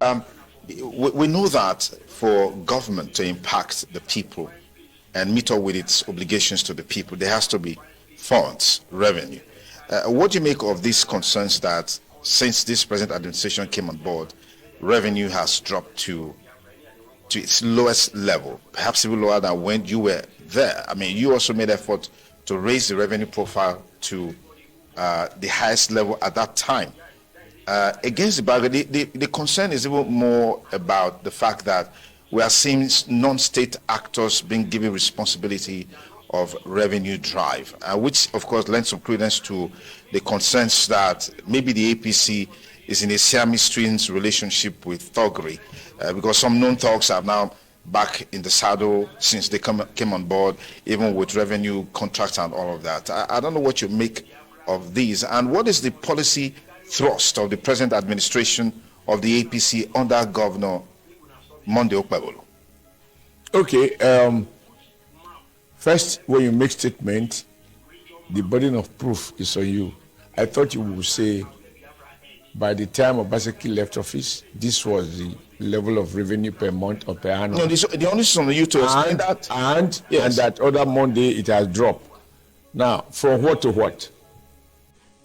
We know that for government to impact the people and meet up with its obligations to the people, there has to be funds, revenue. What do you make of these concerns that since this present administration came on board, revenue has dropped to its lowest level, perhaps even lower than when you were there? I mean, you also made effort to raise the revenue profile to the highest level at that time. Against the background, the concern is even more about the fact that we are seeing non-state actors being given responsibility of revenue drive, which of course lends some credence to the concerns that maybe the APC is in a Siamese relationship with thuggery, because some known thugs are now back in the saddle since they came on board, even with revenue contracts and all of that. I don't know what you make of these, and what is the policy thrust of the present administration of the APC under Governor Monday Okpebholo? Okay, first, when you make statement, the burden of proof is on you. I thought you would say, by the time Obaseki left office, this was the level of revenue per month or per annum. No, the only is on you to explain that. And that other Monday it has dropped. Now, from what to what?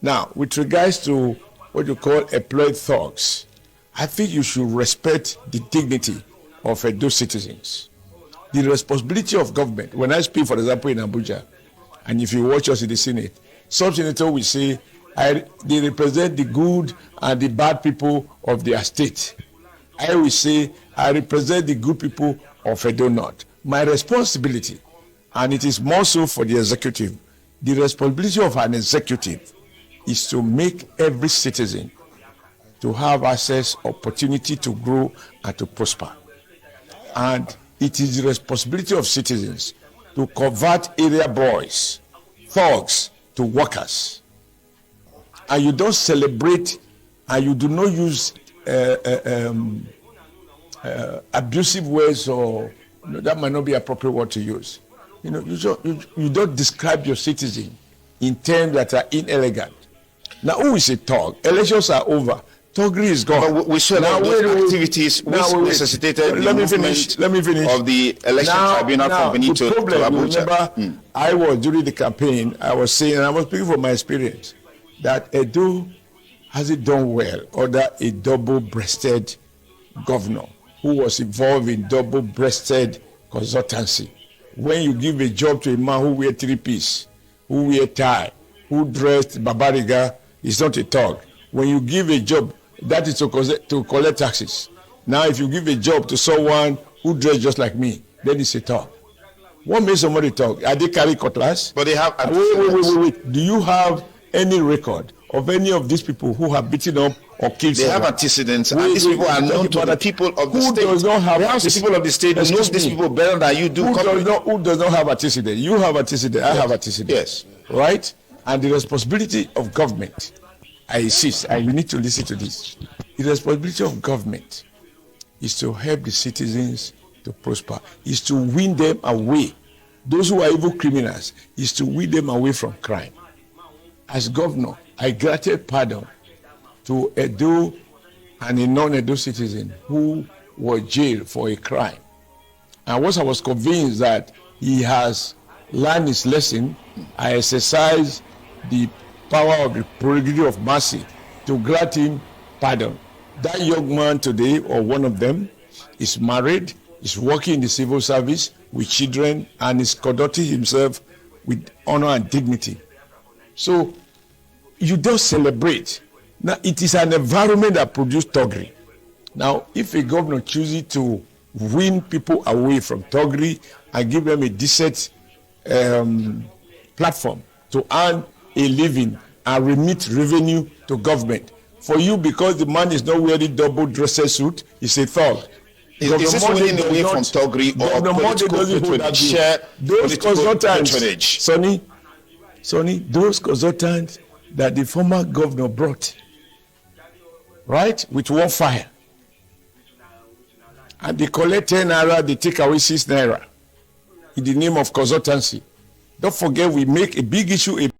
Now, with regards to what you call employed thugs, I think you should respect the dignity of those citizens. The responsibility of government. When I speak, for example, in Abuja, and if you watch us in the Senate, some senators will say, they represent the good and the bad people of their state. I will say, I represent the good people of Edo North. My responsibility, and it is more so for the executive, the responsibility of an executive is to make every citizen to have access, opportunity to grow and to prosper. And it is the responsibility of citizens to convert area boys, thugs, to workers. And you don't celebrate, and you do not use abusive words, or that might not be appropriate word to use. You don't describe your citizen in terms that are inelegant. Now, who is a thug? Elections are over. Thuggery is gone. But we saw now activities which necessitated let me finish of the election tribunal from Benito to Abuja. Remember, I was during the campaign, I was saying, and I was speaking from my experience, that Edo hasn't done well under a double-breasted governor who was involved in double-breasted consultancy. When you give a job to a man who wear three-piece, who wear tie, who dressed babariga, he's not a thug. When you give a job, that is to collect taxes. Now, if you give a job to someone who dressed just like me, then it's a thug. What makes somebody thug? Are they carry cutlass? But they have. Wait. Do you have any record of any of these people who have beaten up or killed someone? They have antecedents, and these people are known to the people of the state. Who does not have the people of the state knows these people better than you do. Who does not have antecedent? You have antecedent. I have antecedent. Yes. Right? And the responsibility of government, I insist, and you need to listen to this. The responsibility of government is to help the citizens to prosper, is to win them away. Those who are evil criminals, is to win them away from crime. As governor, I granted pardon to Edo and a non-Edo citizen who was jailed for a crime. And once I was convinced that he has learned his lesson, I exercised the power of the prerogative of mercy to grant him pardon. That young man today, or one of them, is married, is working in the civil service with children, and is conducting himself with honor and dignity. So you don't celebrate. Now, it is an environment that produces thuggery. Now, if a governor chooses to win people away from thuggery and give them a decent platform to earn a living and remit revenue to government, for you, because the man is not wearing double-dressed suit, he's a thug. Is this winning away from thuggery or political patronage? Those consultants, Sonny, those consultants that the former governor brought, right, with one fire, and they collect 10 naira, they take away 6 naira in the name of consultancy. Don't forget, we make a big issue